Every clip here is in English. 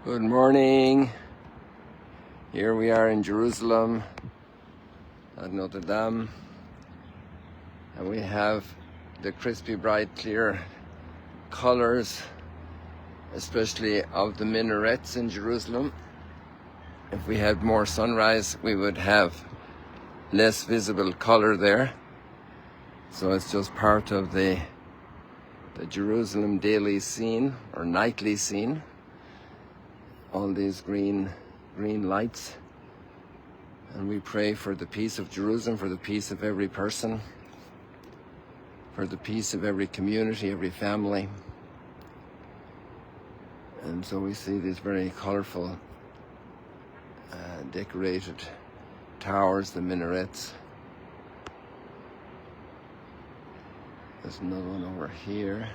Good morning. Here we are in Jerusalem at Notre Dame, and we have the crispy, bright, clear colors, especially of the minarets in Jerusalem. If we had more sunrise, we would have less visible color there. So it's just part of the Jerusalem daily scene or nightly scene. All these green lights, and we pray for the peace of Jerusalem, for the peace of every person, for the peace of every community, every family. And so we see these very colorful decorated towers, the minarets. There's another one over here.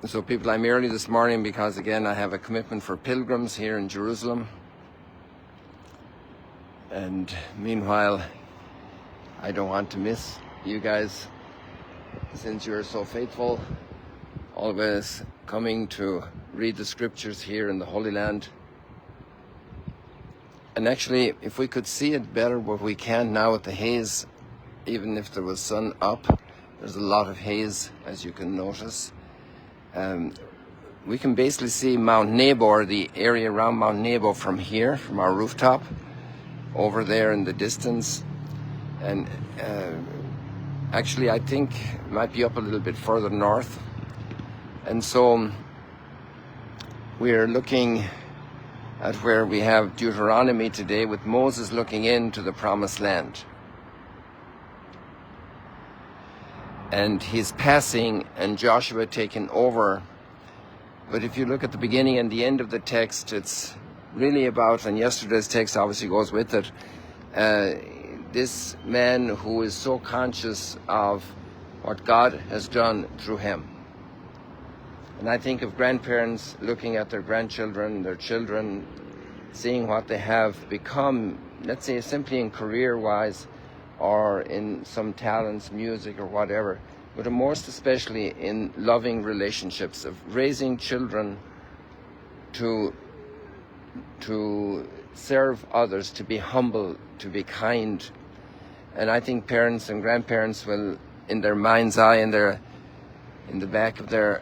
So people, I'm early this morning because again I have a commitment for pilgrims here in Jerusalem. And meanwhile, I don't want to miss you guys, since you're so faithful, always coming to read the scriptures here in the Holy Land. And actually, if we could see it better, what we can now with the haze, even if there was sun up, there's a lot of haze, as you can notice. We can basically see Mount Nebo, or the area around Mount Nebo, from here, from our rooftop, over there in the distance. And actually I think it might be up a little bit further north. And so we're looking at where we have Deuteronomy today, with Moses looking into the promised land. And he's passing and Joshua taking over. But if you look at the beginning and the end of the text, it's really about, and yesterday's text obviously goes with it, this man who is so conscious of what God has done through him. And I think of grandparents looking at their grandchildren, their children, seeing what they have become, let's say simply in career-wise, or in some talents, music or whatever, but most especially in loving relationships, of raising children to serve others, to be humble, to be kind. And I think parents and grandparents will, in their mind's eye, in the back of their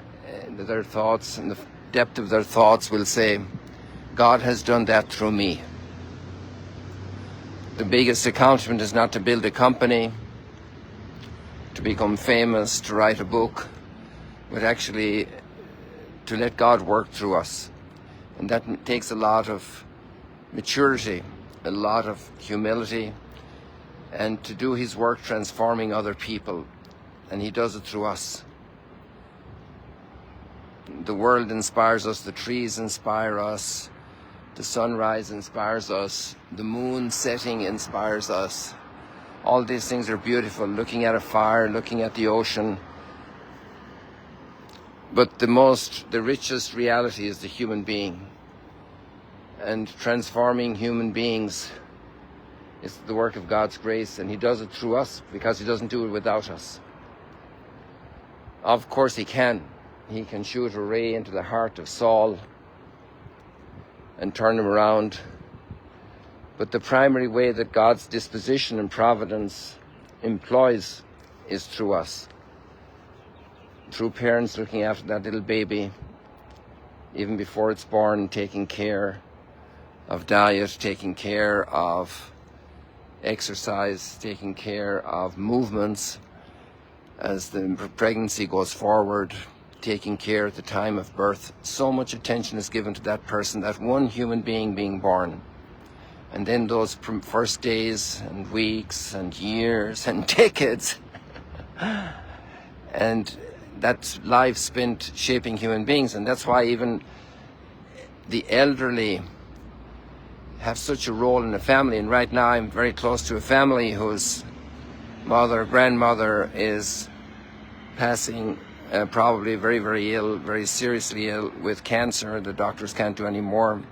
thoughts, in the depth of their thoughts, will say, God has done that through me. The biggest accomplishment is not to build a company, to become famous, to write a book, but actually to let God work through us. And that takes a lot of maturity, a lot of humility, and to do his work transforming other people. And he does it through us. The world inspires us, the trees inspire us, the sunrise inspires us, the moon setting inspires us. All these things are beautiful, looking at a fire, looking at the ocean. But the richest reality is the human being. And transforming human beings is the work of God's grace, and he does it through us because he doesn't do it without us. Of course he can. He can shoot a ray into the heart of Saul and turn him around. But the primary way that God's disposition and providence employs is through us. Through parents looking after that little baby, even before it's born, taking care of diet, taking care of exercise, taking care of movements as the pregnancy goes forward, taking care at the time of birth. So much attention is given to that person, that one human being being born. And then those first days and weeks and years and decades. And that's life spent shaping human beings. And that's why even the elderly have such a role in the family. And right now I'm very close to a family whose grandmother is passing probably very, very ill, very seriously ill with cancer. The doctors can't do any more.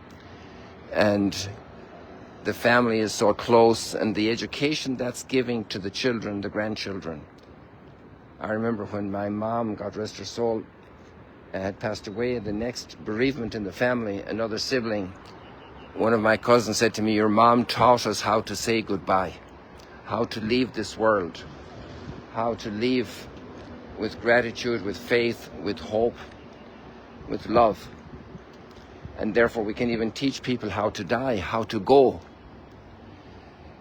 And the family is so close, and the education that's giving to the children, the grandchildren, I remember when my mom, God rest her soul, had passed away, the next bereavement in the family, another sibling, one of my cousins said to me, your mom taught us how to say goodbye, how to leave this world, how to leave with gratitude, with faith, with hope, with love. And therefore we can even teach people how to die, how to go.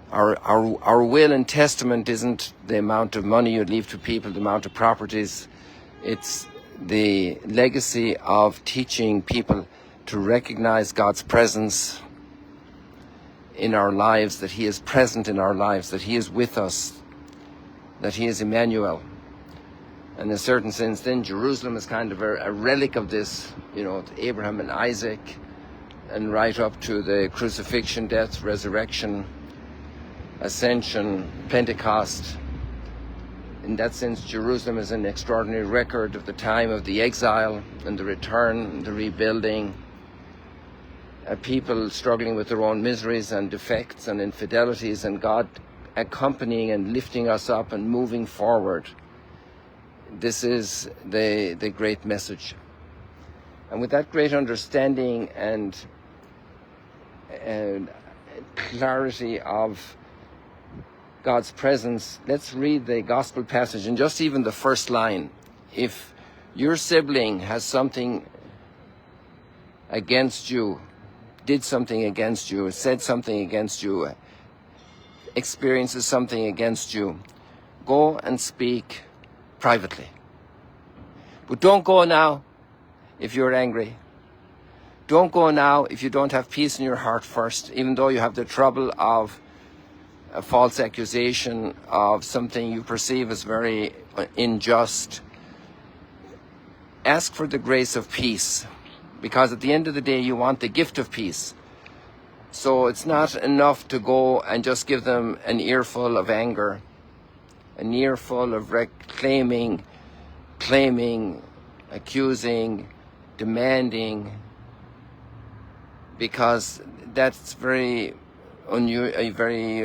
Our will and testament isn't the amount of money you leave to people, the amount of properties. It's the legacy of teaching people to recognize God's presence in our lives, that He is present in our lives, that He is with us, that He is Emmanuel. And in a certain sense, then Jerusalem is kind of a relic of this, you know, Abraham and Isaac, and right up to the crucifixion, death, resurrection, ascension, Pentecost. In that sense, Jerusalem is an extraordinary record of the time of the exile and the return, the rebuilding, people struggling with their own miseries and defects and infidelities, and God accompanying and lifting us up and moving forward. This is the great message. And with that great understanding and clarity of God's presence, let's read the gospel passage, and just even the first line. If your sibling has something against you, did something against you, said something against you, experiences something against you, go and speak privately. But don't go now if you're angry. Don't go now if you don't have peace in your heart first, even though you have the trouble of a false accusation of something you perceive as very unjust. Ask for the grace of peace, because at the end of the day you want the gift of peace. So it's not enough to go and just give them an earful of anger, an earful of claiming, accusing, demanding, because that's a very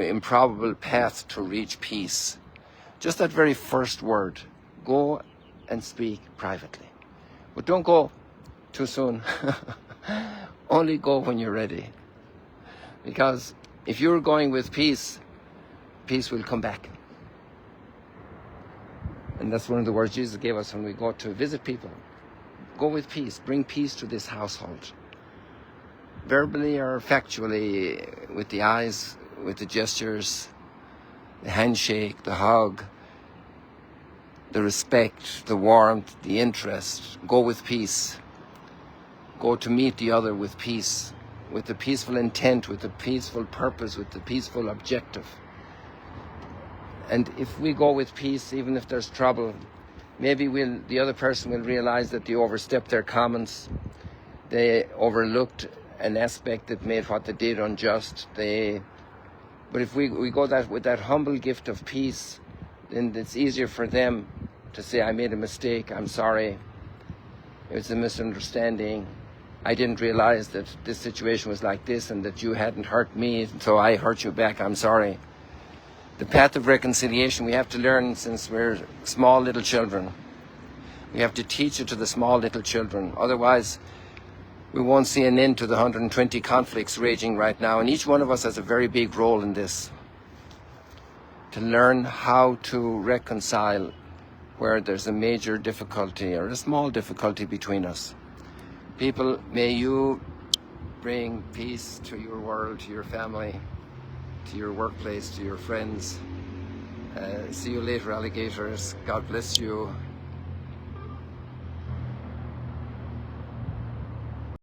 improbable path to reach peace. Just that very first word, go and speak privately. But don't go too soon. Only go when you're ready. Because if you're going with peace, peace will come back. And that's one of the words Jesus gave us when we go to visit people. Go with peace. Bring peace to this household. Verbally or factually, with the eyes, with the gestures, the handshake, the hug, the respect, the warmth, the interest. Go with peace. Go to meet the other with peace, with the peaceful intent, with the peaceful purpose, with the peaceful objective. And if we go with peace, even if there's trouble, maybe the other person will realize that they overstepped their commons, they overlooked an aspect that made what they did unjust. But if we go with that humble gift of peace, then it's easier for them to say, I made a mistake, I'm sorry, it was a misunderstanding, I didn't realize that this situation was like this and that you hadn't hurt me, so I hurt you back, I'm sorry. The path of reconciliation we have to learn since we're small little children. We have to teach it to the small little children. Otherwise, we won't see an end to the 120 conflicts raging right now. And each one of us has a very big role in this. To learn how to reconcile where there's a major difficulty or a small difficulty between us. People, may you bring peace to your world, to your family, to your workplace, to your friends. See you later, alligators. God bless you.